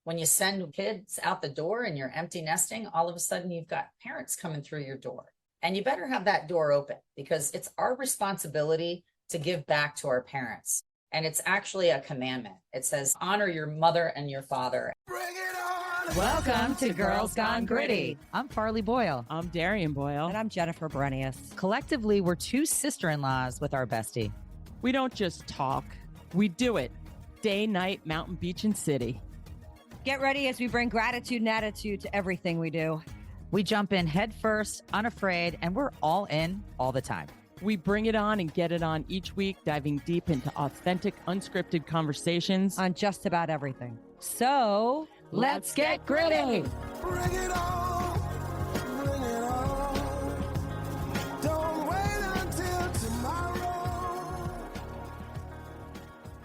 When you send kids out the door and you're empty nesting, all of a sudden you've got parents coming through your door. And you better have that door open because it's our responsibility to give back to our parents. And it's actually a commandment. It says, honor your mother and your father. Bring it on! Welcome to Girls Gone Gritty. I'm Farley Boyle. I'm Darian Boyle. And I'm Jennifer Brenius. Collectively, we're two sister-in-laws with our bestie. We don't just talk, we do it. Day, night, mountain, beach, and city. Get ready as we bring gratitude and attitude to everything we do. We jump in head first, unafraid, and we're all in all the time. We bring it on and get it on each week, diving deep into authentic, unscripted conversations on just about everything. So, let's get gritty. Bring it on! Bring it on! Don't wait until tomorrow!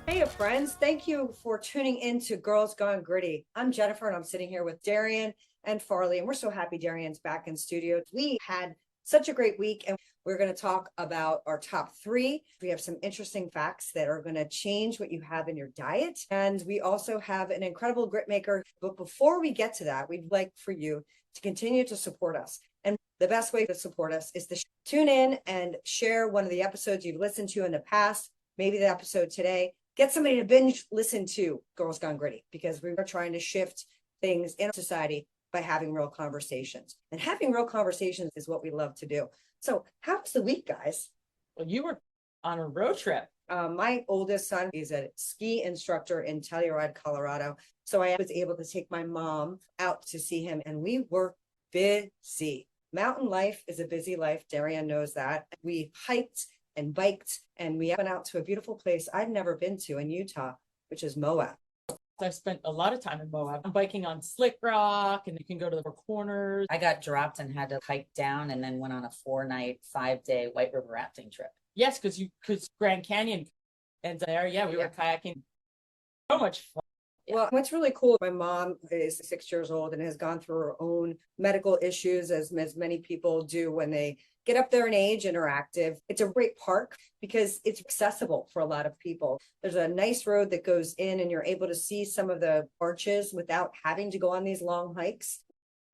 Hey, friends. Thank you for tuning in to Girls Gone Gritty. I'm Jennifer, and I'm sitting here with Darian and Farley, and we're so happy Darian's back in studio. We had such a great week, and we're going to talk about our top 3. We have some interesting facts that are going to change what you have in your diet. And we also have an incredible grit maker. But before we get to that, we'd like for you to continue to support us. And the best way to support us is to tune in and share one of the episodes you've listened to in the past, maybe the episode today. Get somebody to binge listen to Girls Gone Gritty, because we are trying to shift things in society by having real conversations. And having real conversations is what we love to do. So how was the week, guys? Well, you were on a road trip. My oldest son is a ski instructor in Telluride, Colorado. So I was able to take my mom out to see him, and we were busy. Mountain life is a busy life. Darian knows that. We hiked and biked, and we went out to a beautiful place I'd never been to in Utah, which is Moab. I've spent a lot of time in Moab. I'm biking on Slick Rock, and you can go to the Four Corners. I got dropped and had to hike down and then went on a 4-night, 5-day White River rafting trip. Yes, because Grand Canyon, and there, we were kayaking. So much fun. Well, what's really cool, my mom is 6 years old and has gone through her own medical issues, as many people do when they get up there in age and are active. It's a great park because it's accessible for a lot of people. There's a nice road that goes in, and you're able to see some of the arches without having to go on these long hikes.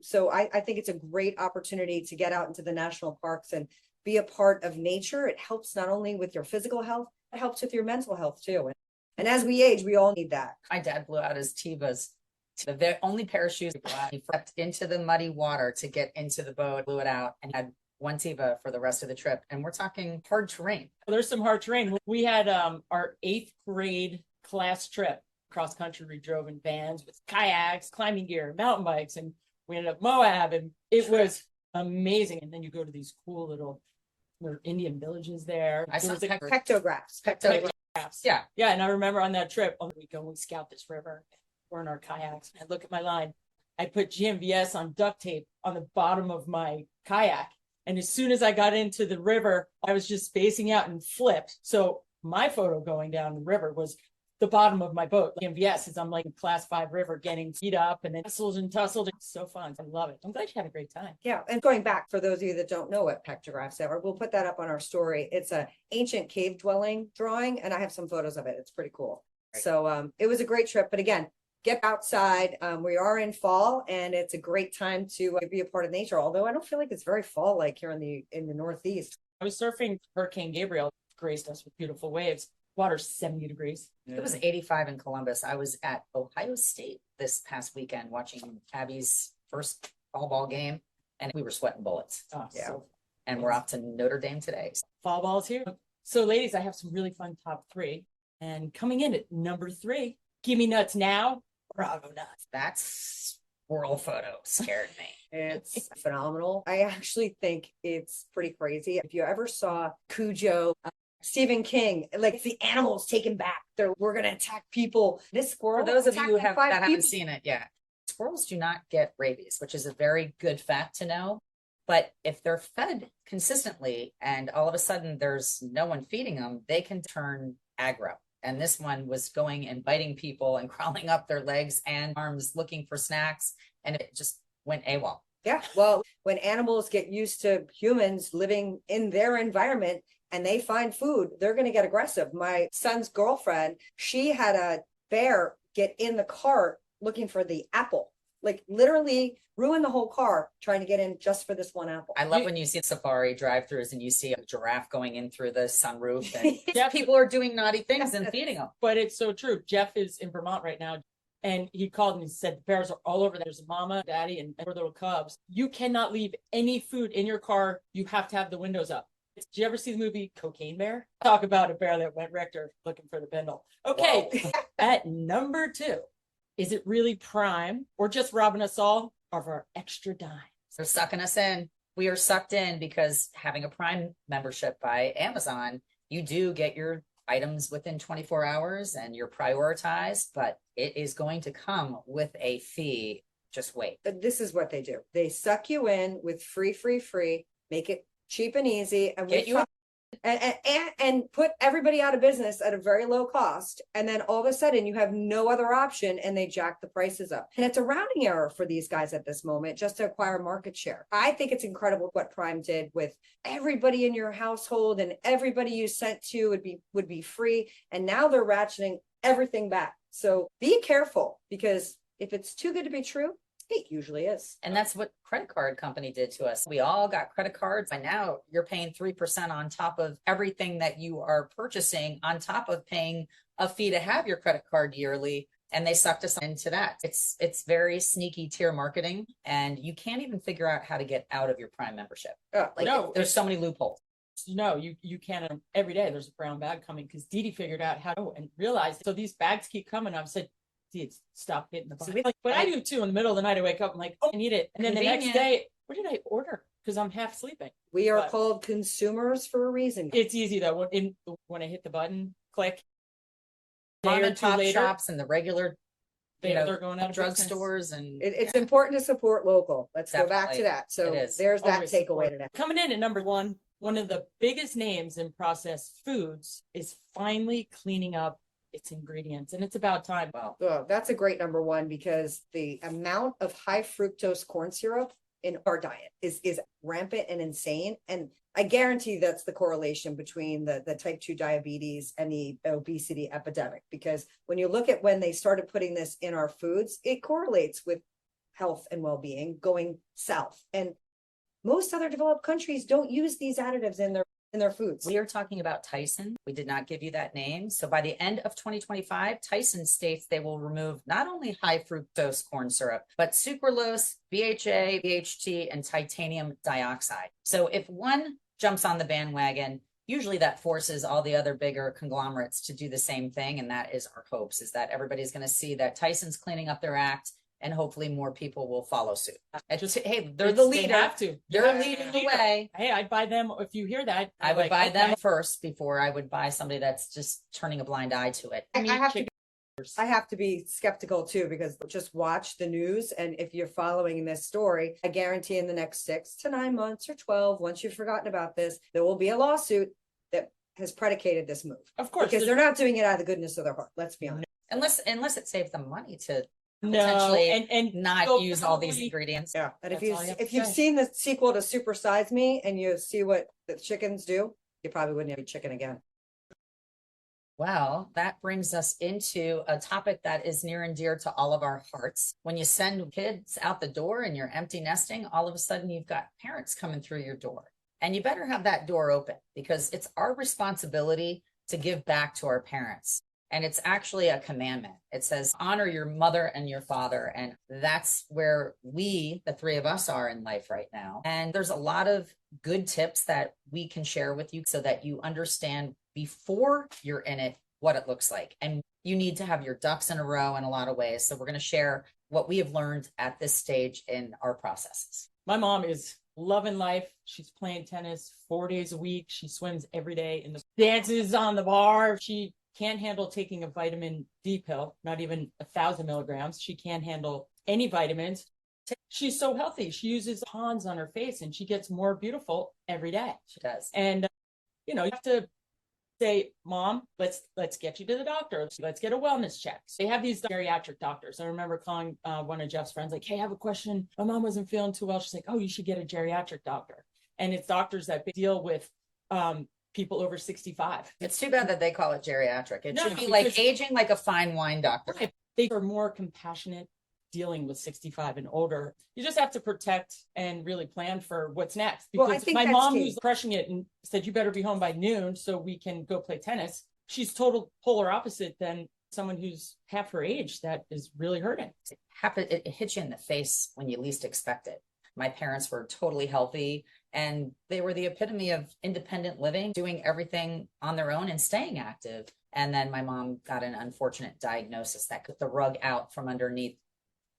So I think it's a great opportunity to get out into the national parks and be a part of nature. It helps not only with your physical health, it helps with your mental health too. And as we age, we all need that. My dad blew out his Tevas. The only pair of shoes he stepped into the muddy water to get into the boat, blew it out, and had one Teva for the rest of the trip. And we're talking hard terrain. There's some hard terrain. We had our 8th grade class trip cross country. We drove in vans with kayaks, climbing gear, mountain bikes, and we ended up Moab, and it was amazing. And then you go to these cool little Indian villages there. I saw pectographs. Yeah. And I remember on that trip, we go and scout this river. We're in our kayaks. And I look at my line. I put GMVS on duct tape on the bottom of my kayak. And as soon as I got into the river, I was just spacing out and flipped. So my photo going down the river was the bottom of my boat. GMVS is I'm like in class 5 river getting feet up and then tussled and tussled. It's so fun. I love it. I'm glad you had a great time. Yeah. And going back, for those of you that don't know what pectographs are, we'll put that up on our story. It's an ancient cave dwelling drawing, and I have some photos of it. It's pretty cool. Right. So it was a great trip. But again, get outside. We are in fall, and it's a great time to be a part of nature. Although I don't feel like it's very fall-like here in the Northeast. I was surfing Hurricane Gabriel, graced us with beautiful waves. Water's 70 degrees. It was 85 in Columbus. I was at Ohio State this past weekend watching Abby's first fall ball game, and we were sweating bullets. Oh, yeah. And we're off to Notre Dame today. Fall ball's here. So, ladies, I have some really fun top 3. And coming in at number 3, Gimme Nuts Now, Bravo Nuts. That squirrel photo scared me. It's phenomenal. I actually think it's pretty crazy. If you ever saw Cujo, Stephen King, like the animals taken back. We're going to attack people. This squirrel, for those of you who haven't seen it yet, squirrels do not get rabies, which is a very good fact to know. But if they're fed consistently and all of a sudden there's no one feeding them, they can turn aggro. And this one was going and biting people and crawling up their legs and arms looking for snacks. And it just went AWOL. Yeah. Well, when animals get used to humans living in their environment and they find food, they're going to get aggressive. My son's girlfriend, she had a bear get in the cart looking for the apple, like literally ruin the whole car trying to get in just for this one apple. I love when you see safari drive-throughs and you see a giraffe going in through the sunroof and Yeah. people are doing naughty things and feeding them. But it's so true. Jeff is in Vermont right now. And he called and he said, the bears are all over. There's a mama, daddy, and four little cubs. You cannot leave any food in your car. You have to have the windows up. Did you ever see the movie Cocaine Bear? Talk about a bear that went Richter looking for the bindle. Okay, at number 2, is it really Prime or just robbing us all of our extra dime? They're sucking us in. We are sucked in because having a Prime membership by Amazon, you do get your items within 24 hours and you're prioritized, but it is going to come with a fee. Just wait. This is what they do. They suck you in with free, make it cheap and easy, and Get you and put everybody out of business at a very low cost. And then all of a sudden you have no other option and they jack the prices up. And it's a rounding error for these guys at this moment just to acquire market share. I think it's incredible what Prime did with everybody in your household, and everybody you sent to would be free. And now they're ratcheting everything back. So be careful, because if it's too good to be true, it usually is. And that's what credit card company did to us. We all got credit cards, and now you're paying 3% on top of everything that you are purchasing, on top of paying a fee to have your credit card yearly. And they sucked us into that. It's very sneaky tier marketing, and you can't even figure out how to get out of your Prime membership. Like, No, There's so many loopholes. No, you can't. Every day there's a brown bag coming because Dee Dee figured out how to and realized. So these bags keep coming. I've said, stop hitting the button. Like, but I do too. In the middle of the night, I wake up, I'm like, oh, I need it. And then the next day, what did I order? Because I'm half sleeping. we are But- called consumers for a reason. It's easy though. When I hit the button, click. Mom Day or and two pop later, shops and the regular they're going out of business. drugstores and It's important to support local. Let's go back to Definitely. that. So It is. there's that Always takeaway support. today. Coming in at number 1, one of the biggest names in processed foods is finally cleaning up its ingredients, and it's about time. well, Oh, that's a great number 1, because the amount of high fructose corn syrup in our diet is rampant and insane. And I guarantee that's the correlation between the type 2 diabetes and the obesity epidemic, because when you look at when they started putting this in our foods, it correlates with health and well-being going south. And most other developed countries don't use these additives in their foods. we are talking about Tyson. We did not give you that name. So by the end of 2025, Tyson states they will remove not only high fructose corn syrup, but sucralose, BHA, BHT, and titanium dioxide. So if one jumps on the bandwagon, usually that forces all the other bigger conglomerates to do the same thing. And that is our hopes, is that everybody's going to see that Tyson's cleaning up their act, and hopefully more people will follow suit. Hey, they're the They leader. have to. They're Yeah. leading the way. Hey, I'd buy them if you hear that. I would like, buy them okay. first before I would buy somebody that's just turning a blind eye to it. I have to chicken. I have to be skeptical too, because just watch the news. And if you're following this story, I guarantee in the next 6 to 9 months or 12, once you've forgotten about this, there will be a lawsuit that has predicated this move. Of course, Because they're not doing it out of the goodness of their heart. Let's be honest. Unless it saves them money to no, potentially and not so use all these probably- ingredients. Yeah. And That's all I have to if you've say. seen the sequel to Super Size Me and you see what the chickens do, you probably wouldn't eat chicken again. Well, that brings us into a topic that is near and dear to all of our hearts. When you send kids out the door and you're empty nesting, all of a sudden you've got parents coming through your door. And you better have that door open, because it's our responsibility to give back to our parents. And it's actually a commandment. It says, honor your mother and your father. And that's where we, the 3 of us, are in life right now. And there's a lot of good tips that we can share with you so that you understand before you're in it what it looks like. And you need to have your ducks in a row in a lot of ways. So we're going to share what we have learned at this stage in our processes. My mom is loving life. She's playing tennis 4 days a week. She swims every day and dances on the bar. She can't handle taking a vitamin D pill, not even 1,000 milligrams. She can't handle any vitamins. She's so healthy. She uses Pond's on her face and she gets more beautiful every day. She does. And, you have to say, Mom, let's get you to the doctor. Let's get a wellness check. So they have these geriatric doctors. I remember calling one of Jeff's friends, like, hey, I have a question. My mom wasn't feeling too well. She's like, oh, you should get a geriatric doctor. And it's doctors that deal with people over 65. It's too bad that they call it geriatric. It No, should be like because- aging like a fine wine doctor. Right. they are more compassionate dealing with 65 and older. You just have to protect and really plan for what's next. Well, I Because think my that's mom, key. who's crushing it and said, you better be home by noon so we can go play tennis. She's total polar opposite than someone who's half her age that is really hurting. It hits you in the face when you least expect it. My parents were totally healthy and they were the epitome of independent living, doing everything on their own and staying active. And then my mom got an unfortunate diagnosis that took the rug out from underneath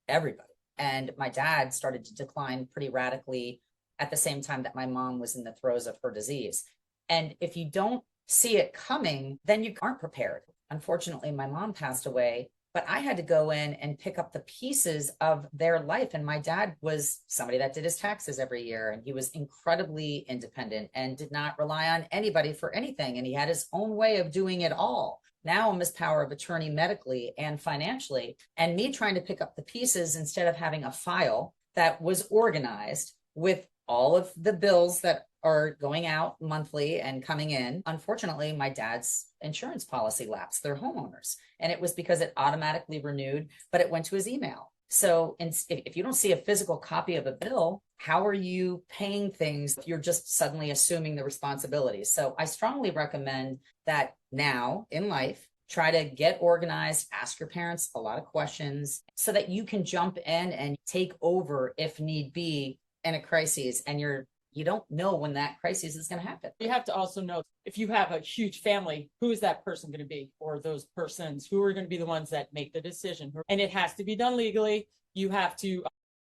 everybody. And my dad started to decline pretty radically at the same time that my mom was in the throes of her disease. And if you don't see it coming, then you aren't prepared. Unfortunately, my mom passed away, but I had to go in and pick up the pieces of their life. And my dad was somebody that did his taxes every year, and he was incredibly independent and did not rely on anybody for anything. And he had his own way of doing it all. Now I'm his power of attorney medically and financially, and me trying to pick up the pieces instead of having a file that was organized with all of the bills that are going out monthly and coming in. Unfortunately, my dad's insurance policy lapsed, their homeowners, and it was because it automatically renewed, but it went to his email. So if you don't see a physical copy of a bill, how are you paying things if you're just suddenly assuming the responsibilities? So I strongly recommend that now in life, try to get organized, ask your parents a lot of questions so that you can jump in and take over if need be in a crisis, and you don't know when that crisis is going to happen. You have to also know if you have a huge family, who is that person going to be, or those persons who are going to be the ones that make the decision. And it has to be done legally. You have to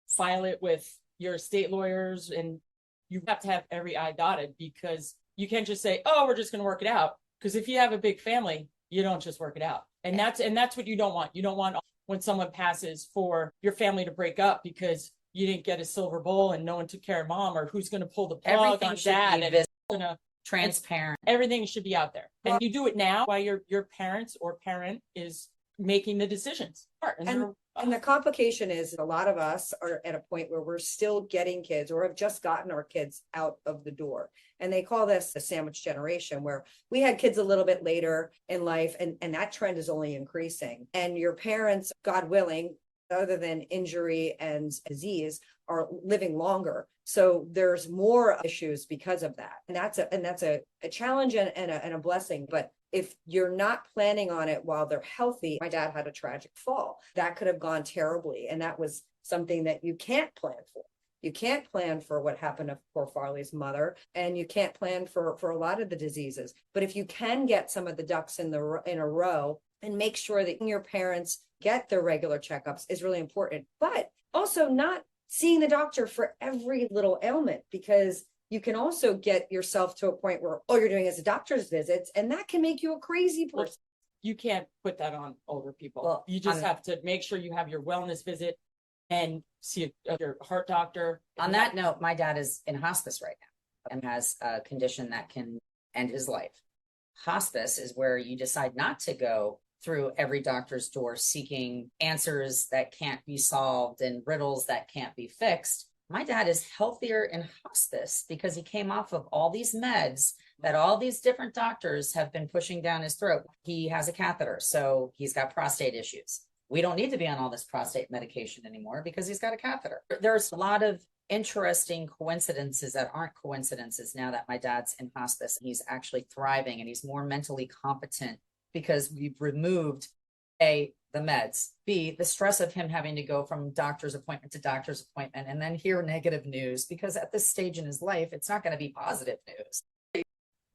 file it with your state lawyers, and you have to have every I dotted, because you can't just say, oh, we're just going to work it out. Because if you have a big family, you don't just work it out. And that's what you don't want. You don't want when someone passes for your family to break up because you didn't get a silver bowl and no one took care of mom, or who's going to pull the plug Everything on should dad, be and it's gonna transparent. everything should be out there. And you do it now while your parents or parent is making the decisions. And the complication is a lot of us are at a point where we're still getting kids or have just gotten our kids out of the door. And they call this the sandwich generation, where we had kids a little bit later in life, and that trend is only increasing. And your parents, God willing, other than injury and disease, are living longer. So there's more issues because of that. And that's a challenge and a blessing. But if you're not planning on it while they're healthy, my dad had a tragic fall. That could have gone terribly. And that was something that you can't plan for. You can't plan for what happened to poor Farley's mother, and you can't plan for a lot of the diseases. But if you can get some of the ducks in a row and make sure that your parents get their regular checkups is really important. But also not seeing the doctor for every little ailment, because you can also get yourself to a point where all you're doing is a doctor's visits, and that can make you a crazy person. You can't put that on older people. Well, you just have to make sure you have your wellness visit and see your heart doctor. On that note, my dad is in hospice right now and has a condition that can end his life. Hospice is where you decide not to go through every doctor's door seeking answers that can't be solved and riddles that can't be fixed. My dad is healthier in hospice because he came off of all these meds that all these different doctors have been pushing down his throat. He has a catheter, so he's got prostate issues. We don't need to be on all this prostate medication anymore because he's got a catheter. There's a lot of interesting coincidences that aren't coincidences now that my dad's in hospice. He's actually thriving and he's more mentally competent because we've removed A, the meds, B, the stress of him having to go from doctor's appointment to doctor's appointment and then hear negative news, because at this stage in his life, it's not going to be positive news.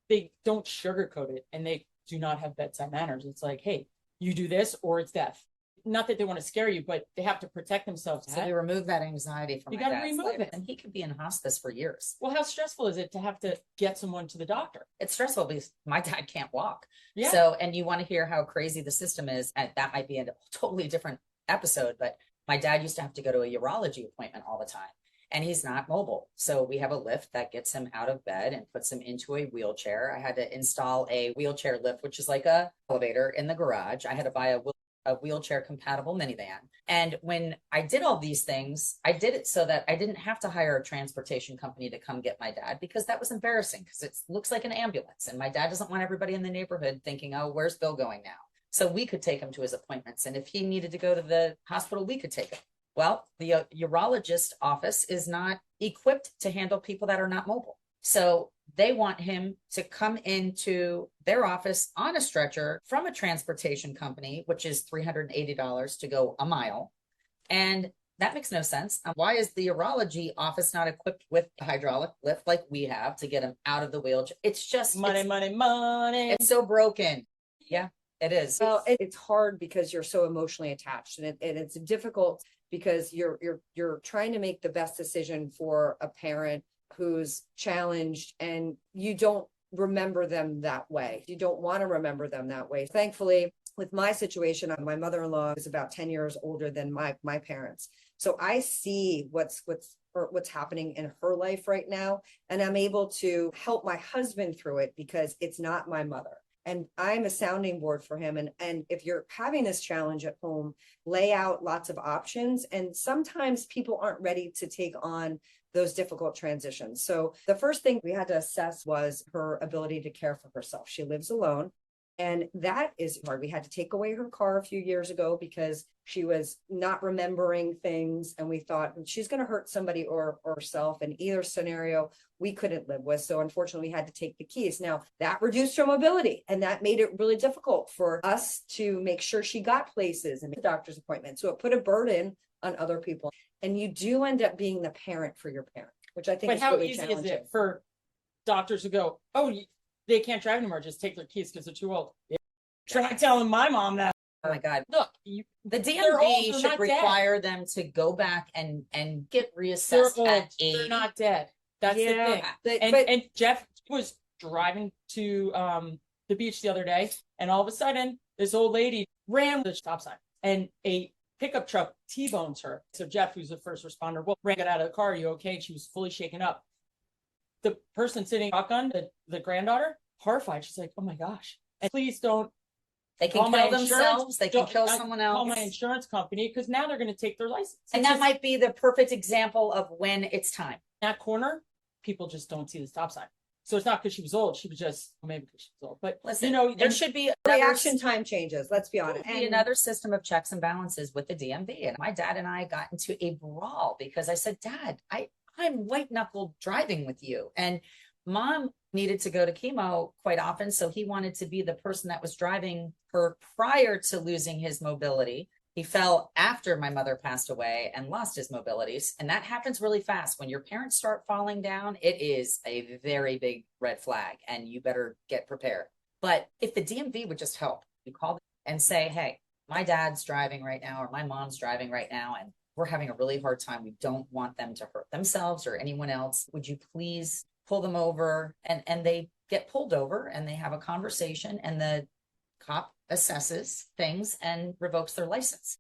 They don't sugarcoat it, and they do not have bedside manners. It's like, hey, you do this or it's death. Not that they want to scare you, but they have to protect themselves. So we remove that anxiety from You my gotta dad's remove life, it. and he could be in hospice for years. Well, how stressful is it to have to get someone to the doctor? It's stressful because my dad can't walk. Yeah. So, and you want to hear how crazy the system is, and that might be a totally different episode, but my dad used to have to go to a urology appointment all the time, and he's not mobile. So we have a lift that gets him out of bed and puts him into a wheelchair. I had to install a wheelchair lift, which is like a elevator in the garage. I had to buy a wheelchair compatible minivan. And when I did all these things, I did it so that I didn't have to hire a transportation company to come get my dad, because that was embarrassing, because it looks like an ambulance. And my dad doesn't want everybody in the neighborhood thinking, oh, where's Bill going now? So we could take him to his appointments. And if he needed to go to the hospital, we could take him. Well, the urologist office is not equipped to handle people that are not mobile. So they want him to come into their office on a stretcher from a transportation company, which is $380 to go a mile. And that makes no sense. Why is the urology office not equipped with a hydraulic lift like we have to get him out of the wheelchair? It's just money, money, money. It's so broken. Yeah, it is. Well, it's hard because you're so emotionally attached, and it's difficult because you're trying to make the best decision for a parent who's challenged, and you don't remember them that way. You don't want to remember them that way. Thankfully, with my situation, my mother-in-law is about 10 years older than my parents. So I see what's happening in her life right now. And I'm able to help my husband through it because it's not my mother. And I'm a sounding board for him. And if you're having this challenge at home, lay out lots of options. And sometimes people aren't ready to take on those difficult transitions. So the first thing we had to assess was her ability to care for herself. She lives alone. And that is hard. We had to take away her car a few years ago because she was not remembering things. And we thought she's going to hurt somebody or herself. In either scenario, we couldn't live with. So unfortunately, we had to take the keys. Now that reduced her mobility, and that made it really difficult for us to make sure she got places and doctor's appointments. So it put a burden on other people. And you do end up being the parent for your parent, which I think But is how really easy is challenging. it for doctors to go, oh, they can't drive anymore, just take their keys because they're too old? Try telling my mom that. Oh my God. Look, The They're old, DMV they're should not require them to go back and get they're reassessed old, at they're 80. not dead. That's the thing. And Jeff was driving to the beach the other day, and all of a sudden, this old lady ran the stop sign, and a pickup truck T-bones her. So Jeff, who's the first responder, ran out of the car. Are you okay? She was fully shaken up. The person sitting shotgun, the granddaughter, horrified. She's like, "Oh my gosh!" And please don't. They can Call my kill themselves. They can don't- kill I someone Call else. my insurance company because now they're going to take their license. And It's that just- might be the perfect example of when it's time. that corner, people just don't see the stop sign. So it's not because she was old. She was just maybe because she was old. But Listen, you know, there and- should be Reaction time changes, let's be honest. be another system of checks and balances with the DMV. And my dad and I got into a brawl because I said, Dad, I'm white knuckle driving with you. And Mom needed to go to chemo quite often. So he wanted to be the person that was driving her prior to losing his mobility. He fell after my mother passed away and lost his mobilities. And that happens really fast. When your parents start falling down, it is a very big red flag and you better get prepared. But if the DMV would just help, you call them and say, hey, my dad's driving right now, or my mom's driving right now, and we're having a really hard time. We don't want them to hurt themselves or anyone else. Would you please pull them over? And they get pulled over and they have a conversation, and the cop assesses things and revokes their license.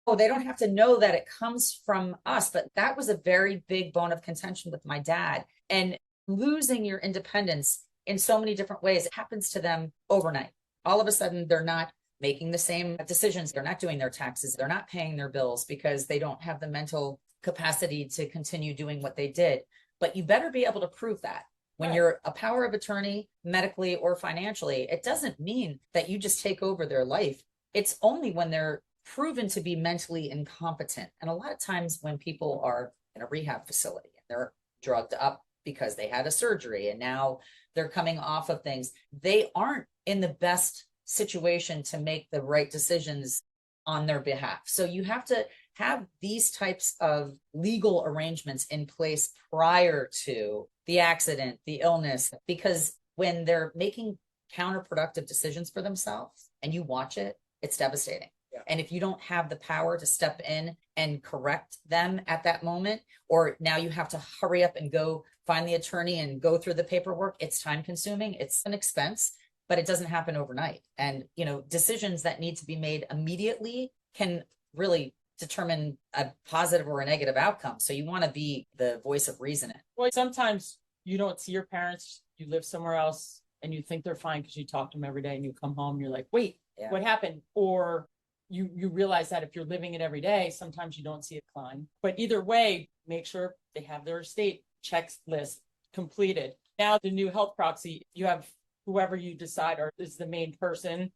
Oh, they don't have to know that it comes from us, but that was a very big bone of contention with my dad. And losing your independence in so many different ways, it happens to them overnight. All of a sudden, they're not making the same decisions. They're not doing their taxes. They're not paying their bills because they don't have the mental capacity to continue doing what they did. But you better be able to prove that. When you're a power of attorney, medically or financially, it doesn't mean that you just take over their life. It's only when they're proven to be mentally incompetent. And a lot of times when people are in a rehab facility and they're drugged up because they had a surgery and now they're coming off of things, they aren't in the best situation to make the right decisions on their behalf. So you have to have these types of legal arrangements in place prior to the accident, the illness, because when they're making counterproductive decisions for themselves and you watch it, it's devastating. Yeah. And if you don't have the power to step in and correct them at that moment, or now you have to hurry up and go find the attorney and go through the paperwork, it's time consuming, it's an expense, but it doesn't happen overnight. And, you know, decisions that need to be made immediately can really determine a positive or a negative outcome. So you want to be the voice of reason. Well, sometimes you don't see your parents, you live somewhere else and you think they're fine because you talk to them every day and you come home and you're like, wait, what happened? Or you realize that if you're living it every day, sometimes you don't see a decline. But either way, make sure they have their estate checklist completed. Now the new health proxy, you have whoever you decide is the main person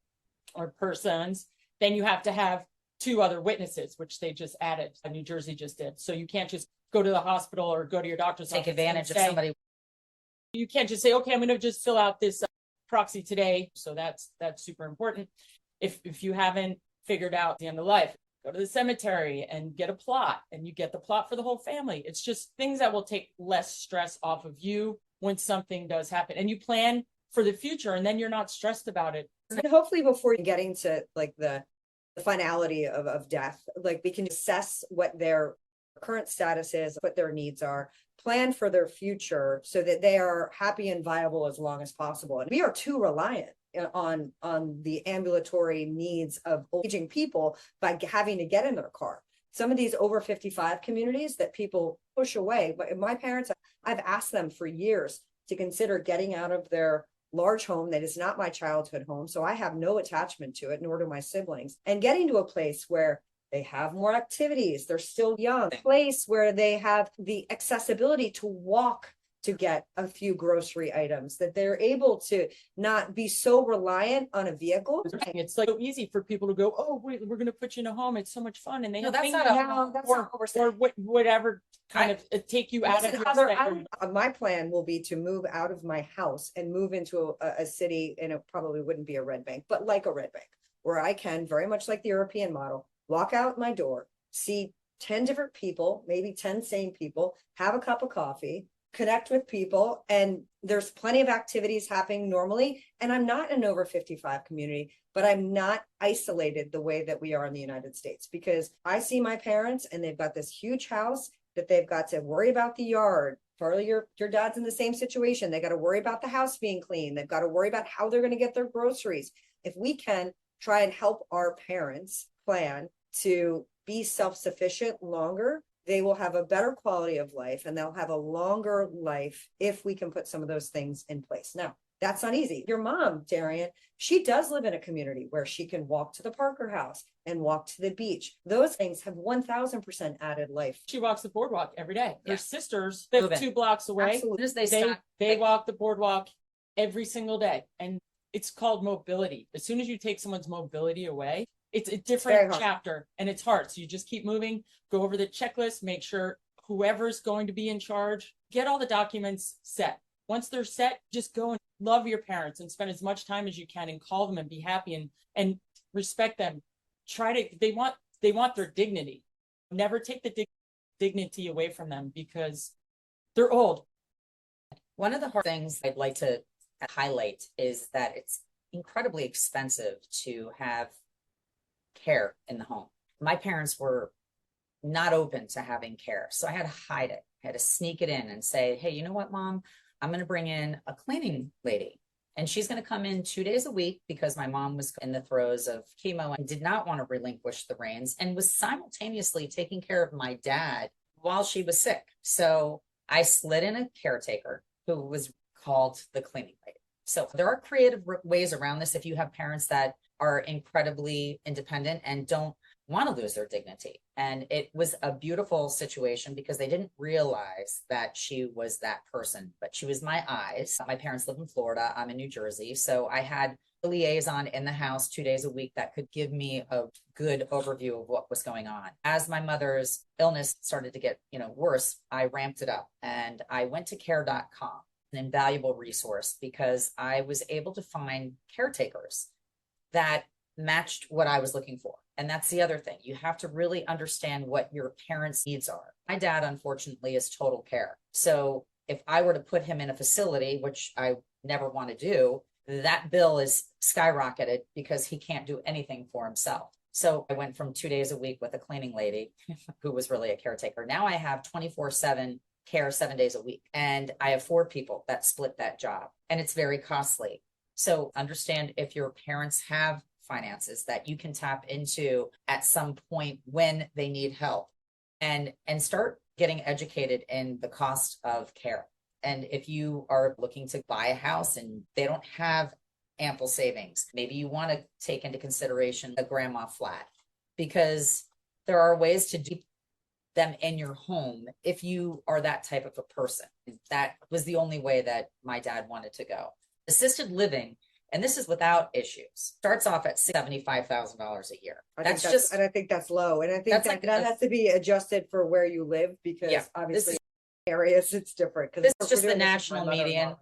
or persons, then you have to have 2 other witnesses, which they just added. New Jersey just did. So you can't just go to the hospital or go to your doctor's Take office advantage of and say, somebody. you can't just say, okay, I'm going to just fill out this proxy today. So that's super important. If you haven't figured out the end of life, go to the cemetery and get a plot, and you get the plot for the whole family. It's just things that will take less stress off of you when something does happen, and you plan for the future, and then you're not stressed about it. And hopefully before getting to like the finality of death, like we can assess what their current status is, what their needs are, plan for their future so that they are happy and viable as long as possible. And we are too reliant on the ambulatory needs of aging people by having to get in their car. Some of these over 55 communities that people push away, but my parents, I've asked them for years to consider getting out of their large home that is not my childhood home, so I have no attachment to it, nor do my siblings, and getting to a place where they have more activities, they're still young, a place where they have the accessibility to walk to get a few grocery items, that they're able to not be so reliant on a vehicle. It's like so easy for people to go, oh, we're going to put you in a home. It's so much fun. And they No, have that's things not now, that's or, not what we're saying. or whatever kind of take you out of your My plan will be to move out of my house and move into a city, and it probably wouldn't be a red bank, but like a red bank, where I can, very much like the European model, walk out my door, see 10 different people, maybe 10 sane people, have a cup of coffee, connect with people, and there's plenty of activities happening normally. And I'm not in an over 55 community, but I'm not isolated the way that we are in the United States, because I see my parents and they've got this huge house that they've got to worry about the yard. Farley, your dad's in the same situation. They got to worry about the house being clean. They've got to worry about how they're going to get their groceries. If we can try and help our parents plan to be self-sufficient longer, they will have a better quality of life, and they'll have a longer life if we can put some of those things in place. Now, that's not easy. Your mom, Darian, she does live in a community where she can walk to the Parker House and walk to the beach. Those things have 1000% added life. She walks the boardwalk every day. Yeah. Her sisters live 2 blocks away. Absolutely. As soon as they They stop, walk the boardwalk every single day. And it's called mobility. As soon as you take someone's mobility away, it's a Very different hard. chapter, and it's hard. So you just keep moving, go over the checklist, make sure whoever's going to be in charge, get all the documents set. Once they're set, just go and love your parents and spend as much time as you can and call them and be happy and respect them. They want their dignity. Never take the dignity away from them because they're old. one of the hard things I'd like to highlight is that it's incredibly expensive to have care in the home. My parents were not open to having care, so I had to hide it. I had to sneak it in and say, hey, you know what, Mom? I'm going to bring in a cleaning lady, and she's going to come in 2 days a week, because my mom was in the throes of chemo and did not want to relinquish the reins, and was simultaneously taking care of my dad while she was sick. So I slid in a caretaker who was called the cleaning lady. So there are creative ways around this if you have parents that are incredibly independent and don't want to lose their dignity. And it was a beautiful situation because they didn't realize that she was that person, but she was my eyes. My parents live in Florida. I'm in New Jersey. So I had a liaison in the house 2 days a week that could give me a good overview of what was going on. As my mother's illness started to get, worse, I ramped it up, and I went to care.com, an invaluable resource, because I was able to find caretakers that matched what I was looking for. And that's the other thing. You have to really understand what your parents' needs are. My dad, unfortunately, is total care. So if I were to put him in a facility, which I never want to do, that bill is skyrocketed because he can't do anything for himself. So I went from 2 days a week with a cleaning lady who was really a caretaker. Now I have 24/7 care 7 days a week. And I have 4 people that split that job. And it's very costly. So understand, if your parents have finances that you can tap into at some point when they need help, and start getting educated in the cost of care. And if you are looking to buy a house and they don't have ample savings, maybe you want to take into consideration a grandma flat, because there are ways to keep them in your home if you are that type of a person. That was the only way that my dad wanted to go. Assisted living And this is without issues. Starts off at $75,000 a year. That's just, and I think that's low. And I think That's that like that a- has to be adjusted for where you live because Yeah, obviously is- areas it's different. This is we're just the doing this with my national mother-in-law median. right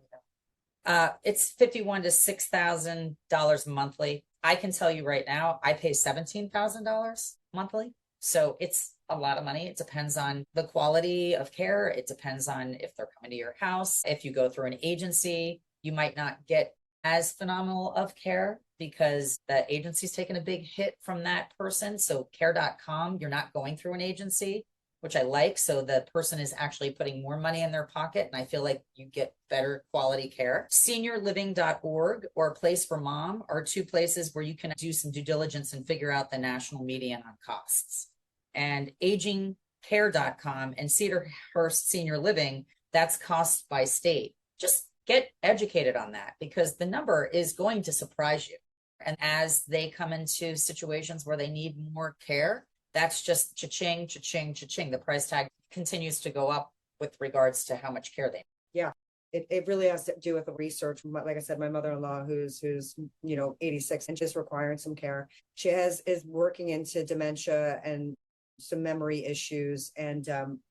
now. It's $51,000 to $6,000 monthly. I can tell you right now, I pay $17,000 monthly. So it's a lot of money. It depends on the quality of care. It depends on if they're coming to your house. If you go through an agency, you might not get as phenomenal of care because the agency's taken a big hit from that person. So care.com, you're not going through an agency, which I like. So the person is actually putting more money in their pocket. And I feel like you get better quality care. Seniorliving.org or Place for Mom are two places where you can do some due diligence and figure out the national median on costs. And agingcare.com and Cedarhurst Senior Living, that's cost by state. Just get educated on that because the number is going to surprise you. And as they come into situations where they need more care, that's just cha-ching, cha-ching, cha-ching. The price tag continues to go up with regards to how much care they need. Yeah. It really has to do with the research. Like I said, my mother-in-law, who's 86 and just requiring some care. She is working into dementia and some memory issues. And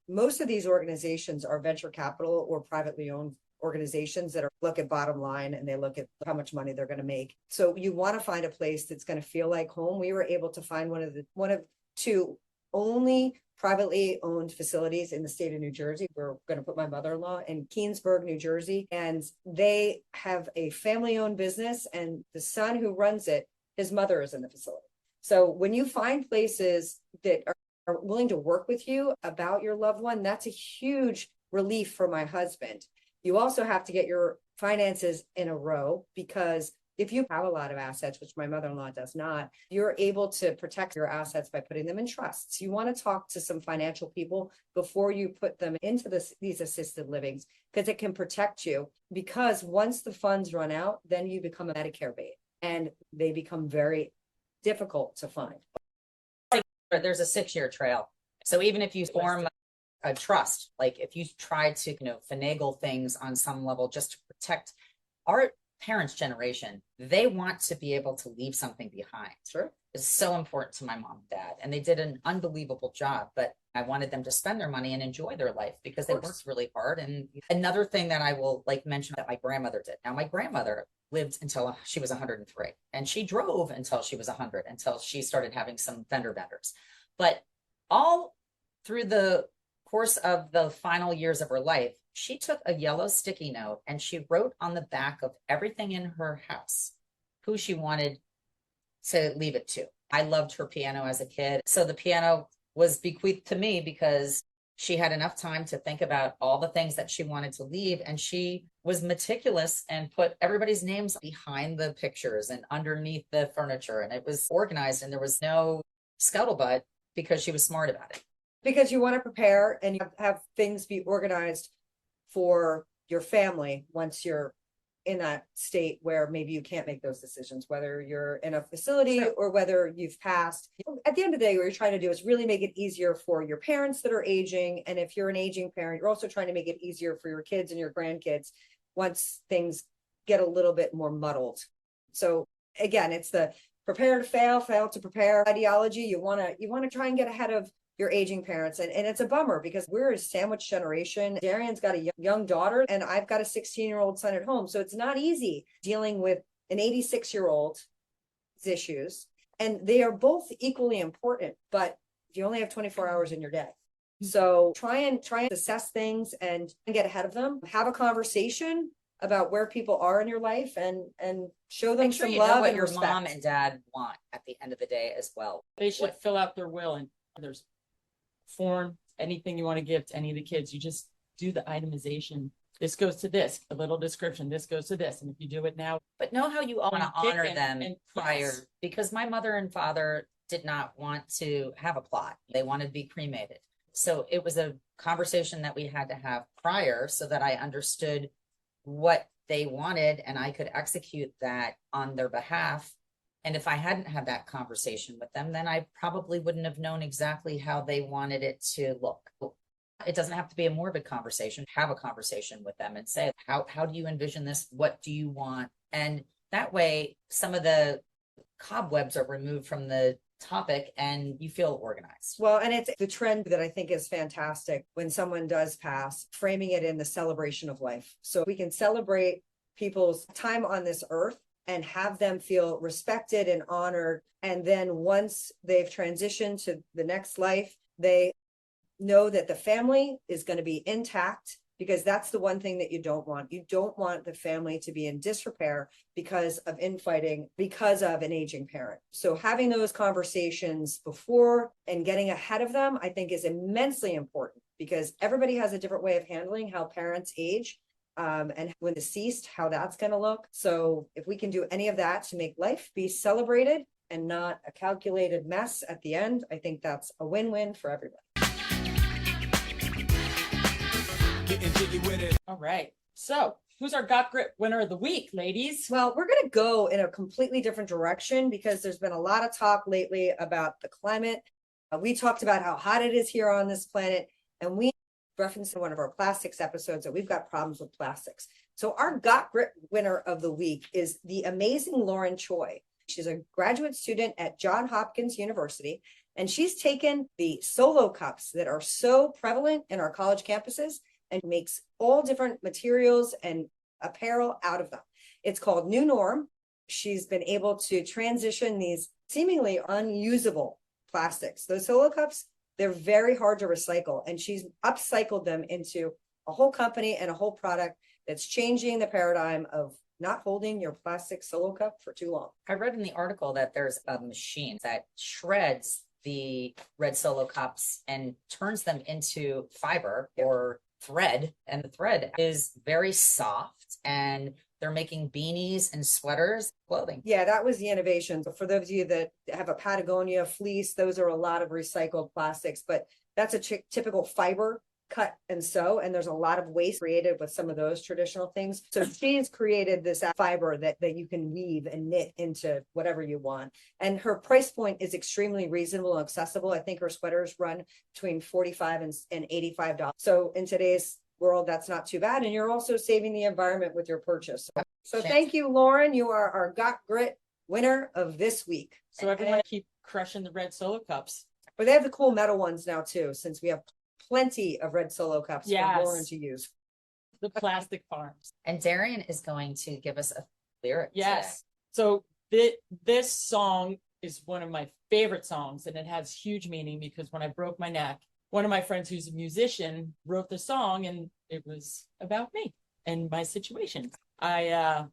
most of these organizations are venture capital or privately owned organizations that look at bottom line and they look at how much money they're going to make. So you want to find a place that's going to feel like home. We were able to find one of two only privately owned facilities in the state of New Jersey. We're going to put my mother-in-law in Keensburg, New Jersey, and they have a family-owned business and the son who runs it, his mother is in the facility. So when you find places that are willing to work with you about your loved one, that's a huge relief for my husband. You also have to get your finances in a row because if you have a lot of assets, which my mother-in-law does not, you're able to protect your assets by putting them in trusts. You want to talk to some financial people before you put them into these assisted livings because it can protect you. Because once the funds run out, then you become a Medicare bait and they become very difficult to find. There's a 6-year trail. So even if you form a trust, like if you try to, finagle things on some level just to protect our parents' generation, they want to be able to leave something behind. Sure. It's so important to my mom and dad. And they did an unbelievable job, but I wanted them to spend their money and enjoy their life because they worked really hard. And another thing that I will mention that my grandmother did. Now, my grandmother lived until she was 103 and she drove until she was 100, until she started having some fender benders. But all through the course of the final years of her life, she took a yellow sticky note and she wrote on the back of everything in her house who she wanted to leave it to. I loved her piano as a kid. So the piano was bequeathed to me because she had enough time to think about all the things that she wanted to leave. And she was meticulous and put everybody's names behind the pictures and underneath the furniture. And it was organized and there was no scuttlebutt because she was smart about it. Because you want to prepare and you have things be organized for your family once you're in that state where maybe you can't make those decisions, whether you're in a facility or whether you've passed. At the end of the day, what you're trying to do is really make it easier for your parents that are aging. And if you're an aging parent, you're also trying to make it easier for your kids and your grandkids once things get a little bit more muddled. So again, it's the prepare to fail, fail to prepare ideology. You want to try and get ahead of your aging parents. And it's a bummer because we're a sandwich generation. Darian's got a young daughter and I've got a 16-year-old son at home. So it's not easy dealing with an 86-year-old's issues. And they are both equally important, but you only have 24 hours in your day. So try and assess things and get ahead of them. Have a conversation about where people are in your life and show them some love what and your respect. mom and dad want at the end of the day as well. They should fill out their will and there's form, anything you want to give to any of the kids. You just do the itemization. This goes to this, a little description. This goes to this. And if you do it now, But know how you want to honor them and prior, yes. because my mother and father did not want to have a plot. They wanted to be cremated. So it was a conversation that we had to have prior so that I understood what they wanted and I could execute that on their behalf. And if I hadn't had that conversation with them, then I probably wouldn't have known exactly how they wanted it to look. It doesn't have to be a morbid conversation. Have a conversation with them and say, how do you envision this? What do you want? And That way, some of the cobwebs are removed from the topic and you feel organized. Well, and it's the trend that I think is fantastic when someone does pass, framing it in the celebration of life. So we can celebrate people's time on this earth and have them feel respected and honored. And then once they've transitioned to the next life, they know that the family is going to be intact, because that's the one thing that you don't want. You don't want the family to be in disrepair because of infighting, because of an aging parent. So having those conversations before and getting ahead of them, I think is immensely important, because everybody has a different way of handling how parents age. And when deceased, how that's going to look. So if we can do any of that to make life be celebrated and not a calculated mess at the end, I think that's a win-win for everybody. All right. So who's our Got Grit winner of the week, ladies? Well, we're going to go in a completely different direction, because there's been a lot of talk lately about the climate. We talked about how hot it is here on this planet, and we referenced in one of our plastics episodes that we've got problems with plastics. So our Got Grit winner of the week is the amazing Lauren Choi. She's a graduate student at Johns Hopkins University, and she's taken the solo cups that are so prevalent in our college campuses and makes all different materials and apparel out of them. It's called New Norm. She's been able to transition these seemingly unusable plastics. Those solo cups, they're very hard to recycle, and she's upcycled them into a whole company and a whole product that's changing the paradigm of not holding your plastic solo cup for too long. I read in the article that there's a machine that shreds the red solo cups and turns them into fiber or thread, and the thread is very soft, and they're making beanies and sweaters, clothing. Yeah, that was the innovation. But for those of you that have a Patagonia fleece, those are a lot of recycled plastics, but that's a typical fiber cut and sew, and there's a lot of waste created with some of those traditional things. So she's created this fiber that you can weave and knit into whatever you want, and her price point is extremely reasonable and accessible. I think her sweaters run between $45 and $85. So in today's world, that's not too bad, and you're also saving the environment with your purchase. So thank you, Lauren. You are our Got Grit winner of this week. So everyone keep crushing the red solo cups. But they have the cool metal ones now too, since we have plenty of red solo cups for Lauren to use. The plastic farms. And Darian is going to give us a lyric. Yes. So this song is one of my favorite songs, and it has huge meaning, because when I broke my neck, one of my friends who's a musician wrote the song, and it was about me and my situation. I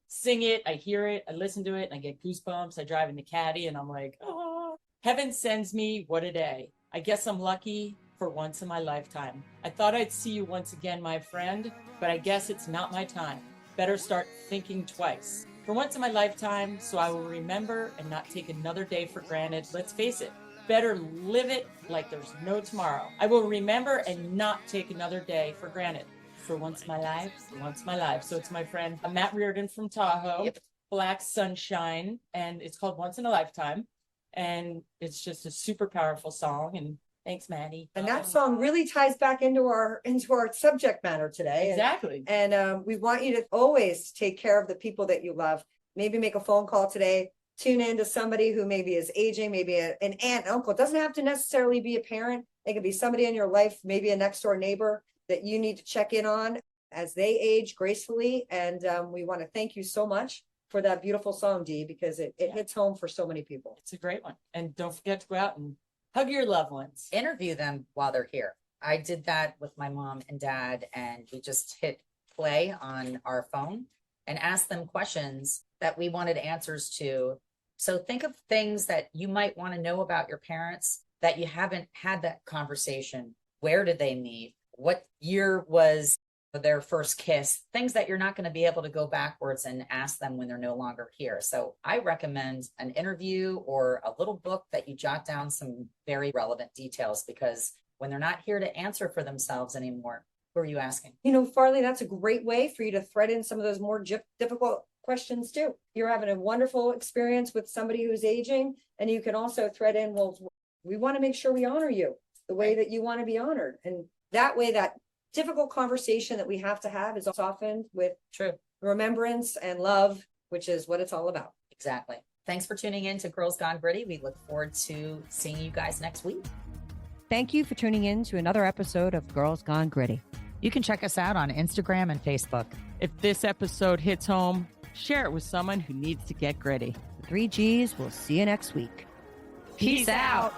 sing it, I hear it, I listen to it, and I get goosebumps. I drive in the caddy, and I'm like, oh, heaven sends me, what a day. I guess I'm lucky for once in my lifetime. I thought I'd see you once again, my friend, but I guess it's not my time. Better start thinking twice. For once in my lifetime, so I will remember and not take another day for granted. Let's face it, better live it like there's no tomorrow. I will remember and not take another day for granted. For once in my life, once in my life. So it's my friend Matt Reardon from Tahoe, Yep. Black Sunshine, and it's called Once in a Lifetime. And it's just a super powerful song. And thanks, Maddie. And that song really ties back into our subject matter today. Exactly. And we want you to always take care of the people that you love. Maybe make a phone call today. Tune in to somebody who maybe is aging, maybe an aunt, uncle. It doesn't have to necessarily be a parent. It could be somebody in your life, maybe a next door neighbor that you need to check in on as they age gracefully. And we want to thank you so much for that beautiful song, Dee, because it hits home for so many people. It's a great one. And don't forget to go out and hug your loved ones. Interview them while they're here. I did that with my mom and dad, and we just hit play on our phone and asked them questions that we wanted answers to. So think of things that you might want to know about your parents that you haven't had that conversation. Where did they meet? What year was their first kiss? Things that you're not going to be able to go backwards and ask them when they're no longer here. So I recommend an interview or a little book that you jot down some very relevant details, because when they're not here to answer for themselves anymore, who are you asking? You know, Farley, that's a great way for you to thread in some of those more difficult questions too. You're having a wonderful experience with somebody who's aging, and you can also thread in, well, we want to make sure we honor you the way that you want to be honored. And that way, that difficult conversation that we have to have is softened with True. remembrance and love which is what it's all about. Exactly. Thanks for tuning in to Girls Gone Gritty. We look forward to seeing you guys next week. Thank you for tuning in to another episode of Girls Gone Gritty. You can check us out on Instagram and Facebook. If this episode hits home, share it with someone who needs to get gritty. The 3 Gs, we'll see you next week. Peace out.